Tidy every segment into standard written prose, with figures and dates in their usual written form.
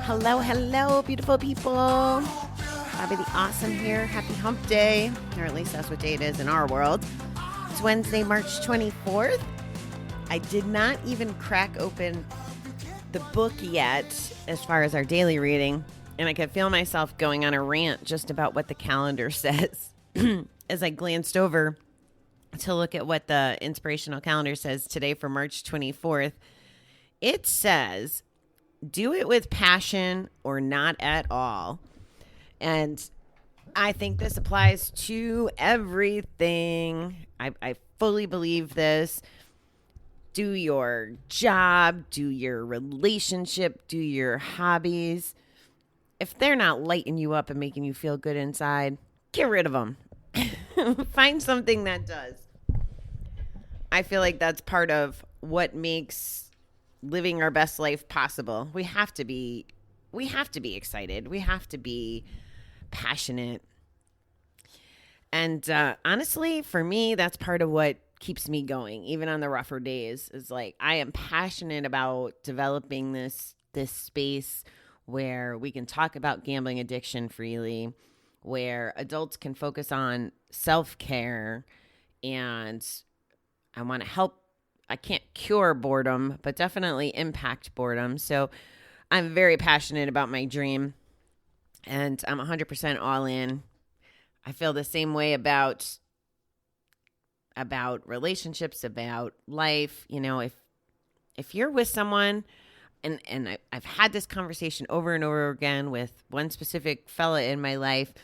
Hello, hello, beautiful people. Bobby the Awesome here. Happy hump day, or at least that's what day it is in our world. It's Wednesday, March 24th. I did not even crack open the book yet as far as our daily reading, and I could feel myself going on a rant just about what the calendar says as I glanced over to look at what the inspirational calendar says today for March 24th. It says, do it with passion or not at all. And I think this applies to everything. I fully believe this. Do your job, do your relationship, do your hobbies. If they're not lighting you up and making you feel good inside, get rid of them. Find something that does. I feel like that's part of what makes living our best life possible. We have to be excited. We have to be passionate. And honestly, for me, that's part of what keeps me going, even on the rougher days, is like I am passionate about developing this space where we can talk about gambling addiction freely, where adults can focus on self-care, and I want to help. I can't cure boredom, but definitely impact boredom. So I'm very passionate about my dream, and I'm 100% all in. I feel the same way about relationships, about life. You know, if you're with someone, and I've had this conversation over and over again with one specific fella in my life.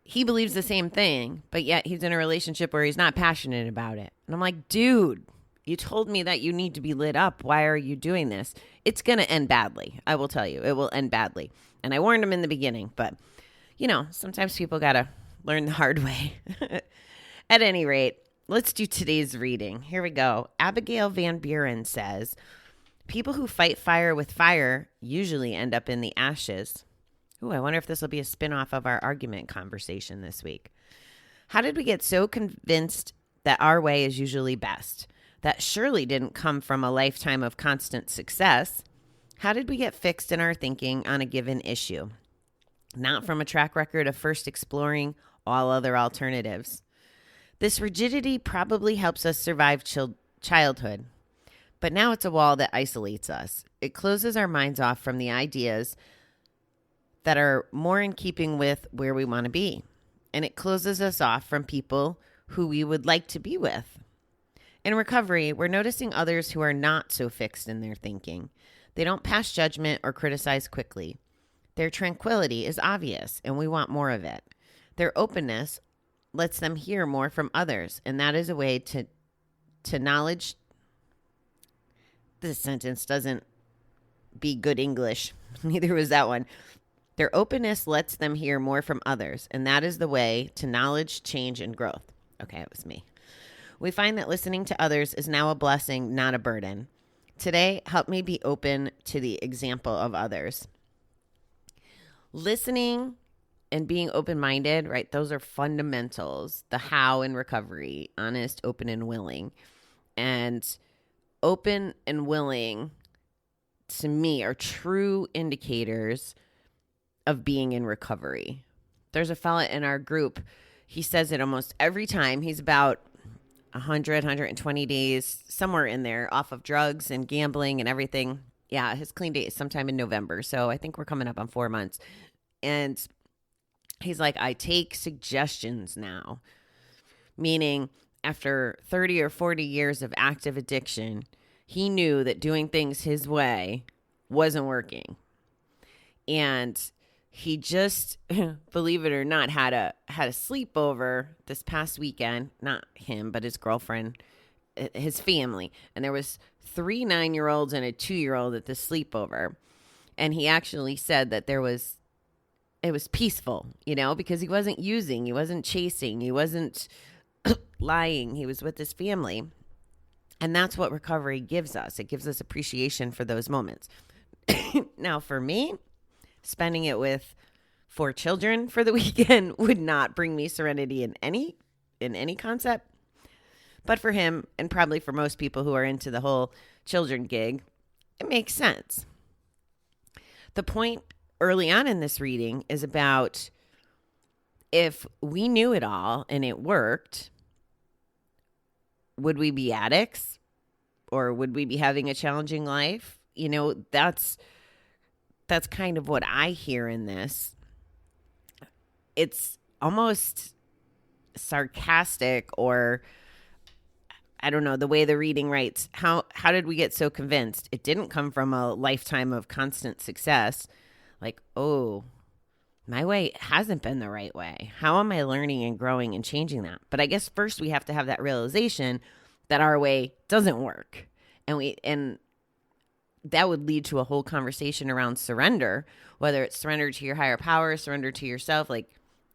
He believes the same thing, but yet he's in a relationship where he's not passionate about it. And I'm like, dude, you told me that you need to be lit up. Why are you doing this? It's going to end badly. I will tell you, it will end badly. And I warned him in the beginning, but you know, sometimes people got to learn the hard way. At any rate, let's do today's reading. Here we go. Abigail Van Buren says, people who fight fire with fire usually end up in the ashes. Ooh, I wonder if this will be a spinoff of our argument conversation this week. How did we get so convinced that our way is usually best? That surely didn't come from a lifetime of constant success. How did we get fixed in our thinking on a given issue? Not from a track record of first exploring all other alternatives. This rigidity probably helps us survive childhood, but now it's a wall that isolates us. It closes our minds off from the ideas that are more in keeping with where we want to be, and it closes us off from people who we would like to be with. In recovery, we're noticing others who are not so fixed in their thinking. They don't pass judgment or criticize quickly. Their tranquility is obvious, and we want more of it. Their openness lets them hear more from others, and that is a way to knowledge. This sentence doesn't be good English. Neither was that one. Their openness lets them hear more from others, and that is the way to knowledge, change, and growth. Okay, it was me. We find that listening to others is now a blessing, not a burden. Today, help me be open to the example of others. Listening and being open-minded, right? Those are fundamentals. The how in recovery, honest, open, and willing. And open and willing, to me, are true indicators of being in recovery. There's a fella in our group. He says it almost every time. He's about 120 days, somewhere in there, off of drugs and gambling and everything. Yeah, his clean date is sometime in November. So I think we're coming up on 4 months. And he's like, I take suggestions now. Meaning after 30 or 40 years of active addiction, he knew that doing things his way wasn't working. And he just, believe it or not, had a sleepover this past weekend. Not him, but his girlfriend, his family. And there was 3 9-year-olds and a 2-year-old at the sleepover. And he actually said that it was peaceful, you know, because he wasn't using, he wasn't chasing, he wasn't lying. He was with his family. And that's what recovery gives us. It gives us appreciation for those moments. Now, for me, spending it with 4 children for the weekend would not bring me serenity in any concept. But for him, and probably for most people who are into the whole children gig, it makes sense. The point early on in this reading is about if we knew it all and it worked, would we be addicts or would we be having a challenging life? That's kind of what I hear in this. It's almost sarcastic, or I don't know, the way the reading writes. How did we get so convinced? It didn't come from a lifetime of constant success. Like, oh, my way hasn't been the right way. How am I learning and growing and changing that? But I guess first we have to have that realization that our way doesn't work. And that would lead to a whole conversation around surrender, whether it's surrender to your higher power, surrender to yourself. Like,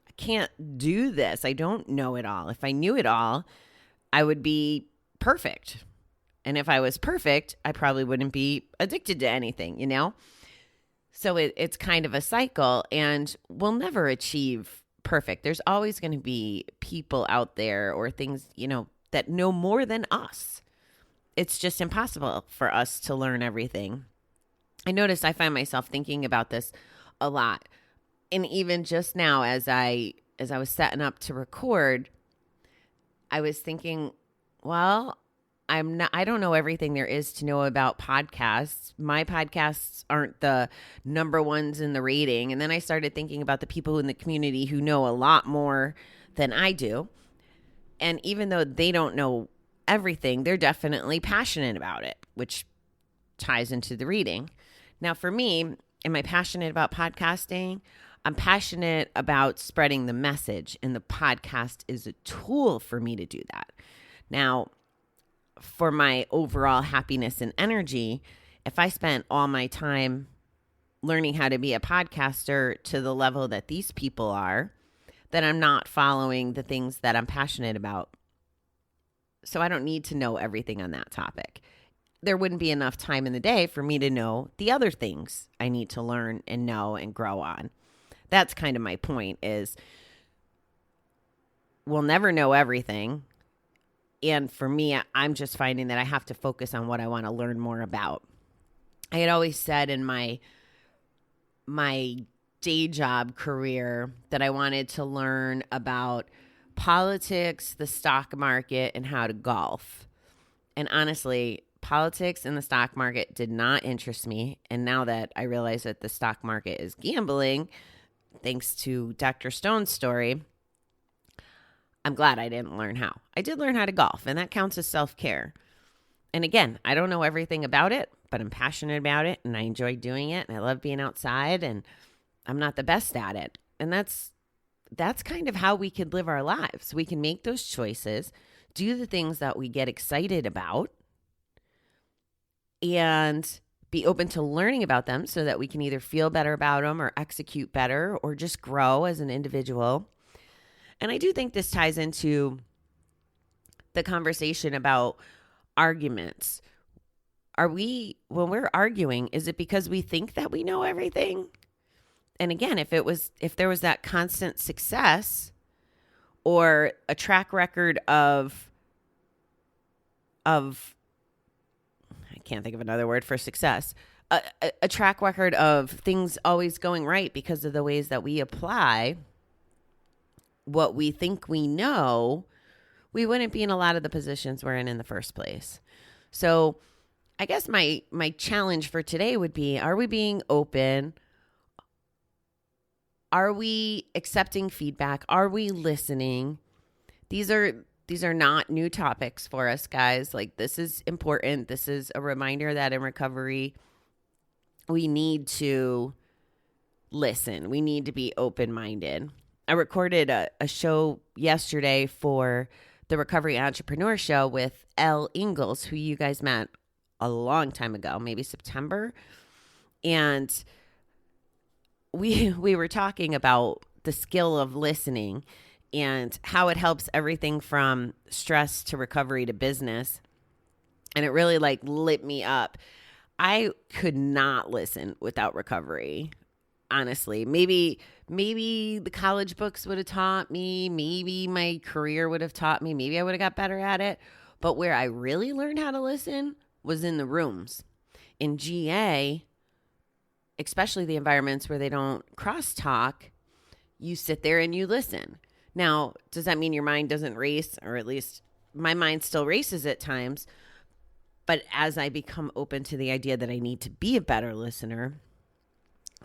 I can't do this. I don't know it all. If I knew it all, I would be perfect. And if I was perfect, I probably wouldn't be addicted to anything, So it's kind of a cycle, and we'll never achieve perfect. There's always going to be people out there or things, that know more than us. It's just impossible for us to learn everything. I notice I find myself thinking about this a lot. And even just now, as I was setting up to record, I was thinking, well, I don't know everything there is to know about podcasts. My podcasts aren't the number ones in the rating. And then I started thinking about the people in the community who know a lot more than I do. And even though they don't know everything, they're definitely passionate about it, which ties into the reading. Now, for me, am I passionate about podcasting? I'm passionate about spreading the message, and the podcast is a tool for me to do that. Now, for my overall happiness and energy, if I spent all my time learning how to be a podcaster to the level that these people are, then I'm not following the things that I'm passionate about. So I don't need to know everything on that topic. There wouldn't be enough time in the day for me to know the other things I need to learn and know and grow on. That's kind of my point, is we'll never know everything. And for me, I'm just finding that I have to focus on what I want to learn more about. I had always said in my day job career that I wanted to learn about politics, the stock market, and how to golf. And honestly, politics and the stock market did not interest me. And now that I realize that the stock market is gambling, thanks to Dr. Stone's story, I'm glad I didn't learn how. I did learn how to golf, and that counts as self-care. And again, I don't know everything about it, but I'm passionate about it, and I enjoy doing it, and I love being outside, and I'm not the best at it. And that's kind of how we could live our lives. We can make those choices, do the things that we get excited about, and be open to learning about them so that we can either feel better about them or execute better or just grow as an individual. And I do think this ties into the conversation about arguments. When we're arguing, is it because we think that we know everything? And again, if there was that constant success or a track record of I can't think of another word for success, a track record of things always going right because of the ways that we apply what we think we know, we wouldn't be in a lot of the positions we're in the first place. So I guess my challenge for today would be, are we being open? Are we accepting feedback? Are we listening? These are not new topics for us, guys. Like, this is important. This is a reminder that in recovery, we need to listen. We need to be open-minded. I recorded a show yesterday for the Recovery Entrepreneur Show with Elle Ingalls, who you guys met a long time ago, maybe September. And we were talking about the skill of listening and how it helps everything from stress to recovery to business. And it really lit me up. I could not listen without recovery. Honestly, maybe the college books would have taught me. Maybe my career would have taught me. Maybe I would have got better at it. But where I really learned how to listen was in the rooms. In GA, especially the environments where they don't crosstalk, you sit there and you listen. Now, does that mean your mind doesn't race? Or at least my mind still races at times. But as I become open to the idea that I need to be a better listener,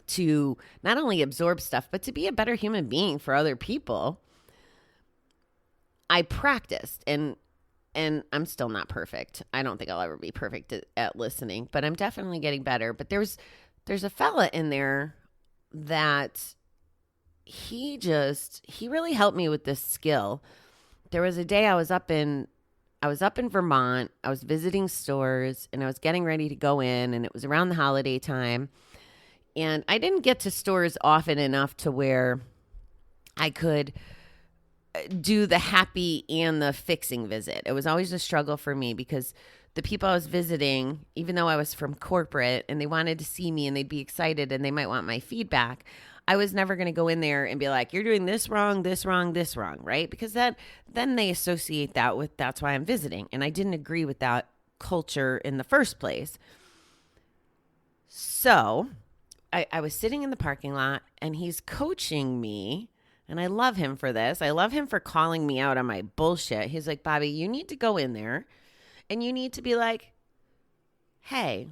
to not only absorb stuff, but to be a better human being for other people, I practiced. And I'm still not perfect. I don't think I'll ever be perfect at listening, but I'm definitely getting better. But there's a fella in there that he really helped me with this skill. There was a day I was up in Vermont. I was visiting stores and I was getting ready to go in, and it was around the holiday time. And I didn't get to stores often enough to where I could do the happy and the fixing visit. It was always a struggle for me because the people I was visiting, even though I was from corporate and they wanted to see me and they'd be excited and they might want my feedback, I was never going to go in there and be like, you're doing this wrong, this wrong, this wrong, right? Because then they associate that with that's why I'm visiting. And I didn't agree with that culture in the first place. So I was sitting in the parking lot and he's coaching me. And I love him for this. I love him for calling me out on my bullshit. He's like, Bobby, you need to go in there and you need to be like, hey,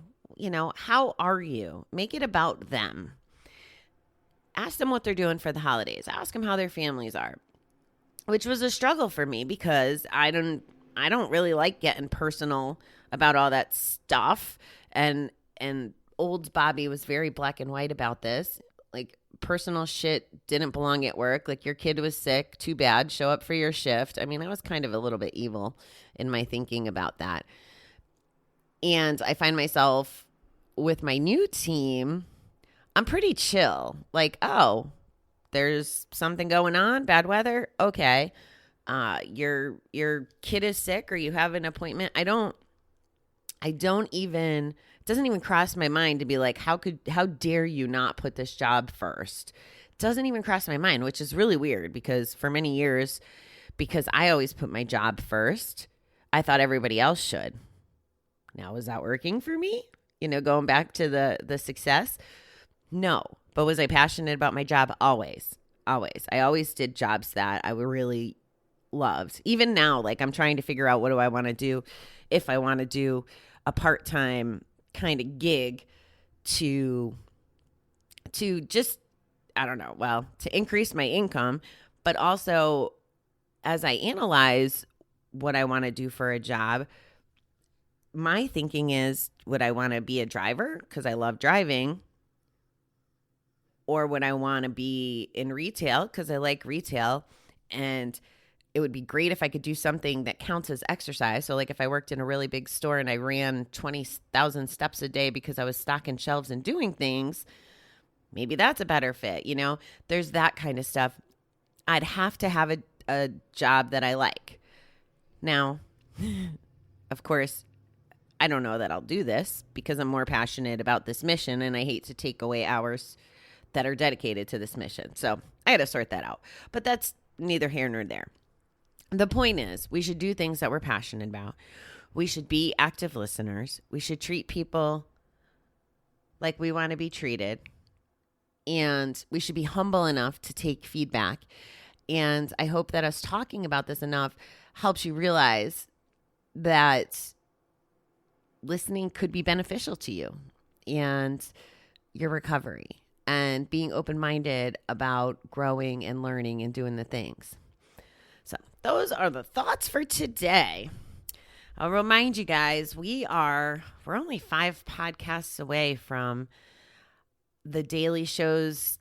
how are you? Make it about them. Ask them what they're doing for the holidays. Ask them how their families are, which was a struggle for me because I don't really like getting personal about all that stuff. And old Bobby was very black and white about this. Like, personal shit didn't belong at work. Like, your kid was sick, too bad, show up for your shift. I mean, I was kind of a little bit evil in my thinking about that. And I find myself with my new team, I'm pretty chill. Like, oh, there's something going on, bad weather. Okay. Your kid is sick or you have an appointment. It doesn't even cross my mind to be like, how dare you not put this job first? It doesn't even cross my mind, which is really weird because for many years, because I always put my job first, I thought everybody else should. Now, is that working for me? Going back to the success? No. But was I passionate about my job? Always. Always. I always did jobs that I really loved. Even now, like, I'm trying to figure out what do I want to do, if I want to do a part-time kind of gig to just, I don't know, well, to increase my income, but also as I analyze what I want to do for a job, my thinking is, would I want to be a driver because I love driving? Or would I want to be in retail because I like retail? And it would be great if I could do something that counts as exercise. So like if I worked in a really big store and I ran 20,000 steps a day because I was stocking shelves and doing things, maybe that's a better fit. There's that kind of stuff. I'd have to have a job that I like. Now, of course, I don't know that I'll do this because I'm more passionate about this mission and I hate to take away hours that are dedicated to this mission. So I got to sort that out. But that's neither here nor there. The point is, we should do things that we're passionate about. We should be active listeners. We should treat people like we want to be treated. And we should be humble enough to take feedback. And I hope that us talking about this enough helps you realize that listening could be beneficial to you and your recovery and being open-minded about growing and learning and doing the things. So those are the thoughts for today. I'll remind you guys, we're only 5 podcasts away from the daily shows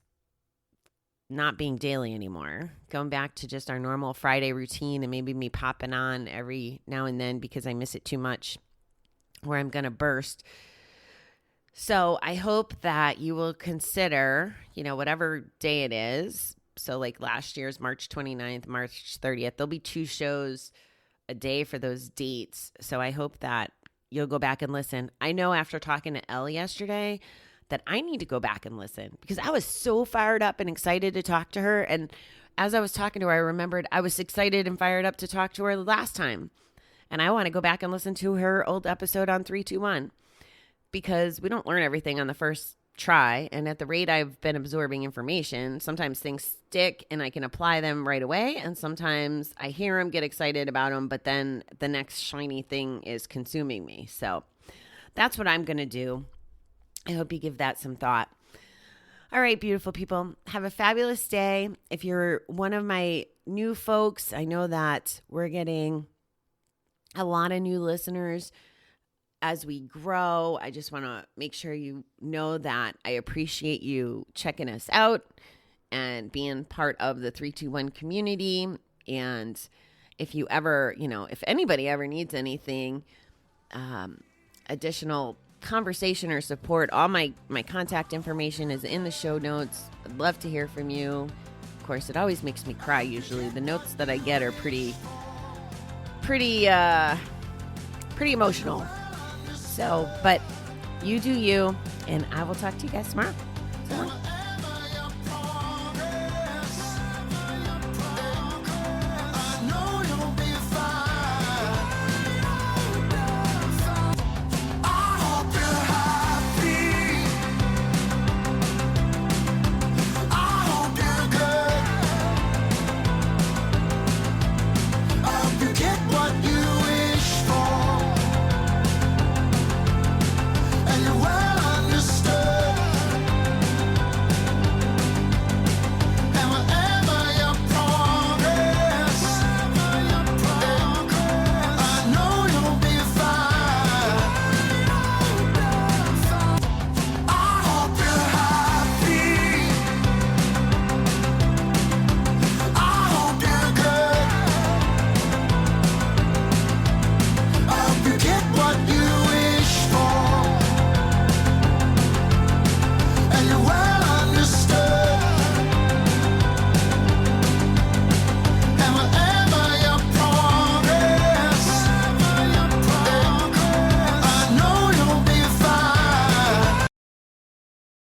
not being daily anymore, going back to just our normal Friday routine and maybe me popping on every now and then because I miss it too much where I'm going to burst. So I hope that you will consider, whatever day it is. So like last year's March 29th, March 30th, there'll be 2 shows a day for those dates. So I hope that you'll go back and listen. I know after talking to Elle yesterday that I need to go back and listen because I was so fired up and excited to talk to her. And as I was talking to her, I remembered I was excited and fired up to talk to her last time. And I want to go back and listen to her old episode on 321 because we don't learn everything on the first try. And at the rate I've been absorbing information, sometimes things stick and I can apply them right away. And sometimes I hear them, get excited about them, but then the next shiny thing is consuming me. So that's what I'm going to do. I hope you give that some thought. All right, beautiful people, have a fabulous day. If you're one of my new folks, I know that we're getting a lot of new listeners as we grow. I just want to make sure you know that I appreciate you checking us out and being part of the 321 community. And if you ever, if anybody ever needs anything, additional conversation or support, all my contact information is in the show notes. I'd love to hear from you. Of course, it always makes me cry. Usually the notes that I get are pretty emotional. So, but you do you, and I will talk to you guys tomorrow. So long.